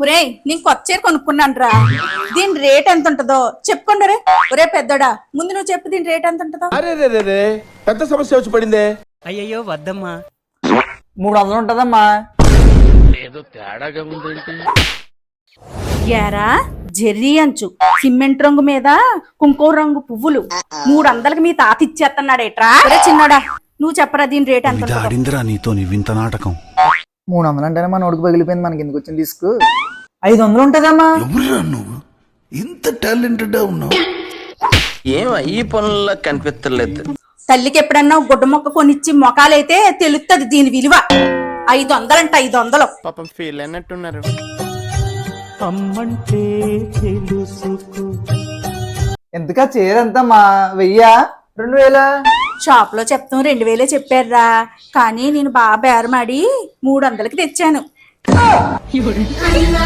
ఒరే నేను కొత్త చీర కొనుక్కున్నాను రా. దీని రేట్ ఎంత ఉంటుందో చెప్పుకోండి రే. ఒరే పెద్దోడా, ముందు నువ్వు చెప్పు దీని రేట్ ఎంత ఉంటుందో. అరే రే రే రే పెద్ద సమస్య వచ్చి పడిందే. అయ్యయ్యో వద్దమ్మా. 300 ఉంటదమ్మా. ఏదో తేడాగా ఉందేంటి? యారా జెర్రీ అంచు, సిమెంట్ రంగు మీద కుంకుమ రంగు పువ్వులు 300కి మీ తాత ఇచ్చేస్తున్నాడేట్రా. ఒరే చిన్నోడా, నువ్వు చెప్పరా దీని రేట్ ఎంత ఉంటుందో. ఆడిందిరా నీతో నీ వింత నాటకం. 300 అంటేనే మన నోటికి పగిలిపోయింది, మనకి ఎందుకు వచ్చింది తీసుకు. 500 ఉంటదమ్మా. ఎవరురా నువ్వు ఇంత టాలెంటెడ్ ఉన్నావు? ఏం ఈ పనుల్లో కనిపించలేదు. తల్లికి ఎప్పుడన్నా గుడ్డ మొక్క కొనిచ్చి మొఖాలైతే తెలుస్తుంది దీని విలువ. 500 అంట, 500. పాపం ఫీల్ అయినట్టున్నారు. ఎంతకా చీర ఎంతమ్మా? 1000 2000? షాప్ లో చెప్తాం 2000 చెప్పారా, కానీ నేను బాగా బేరమాడి 300కి తెచ్చాను. అన్నా అన్నా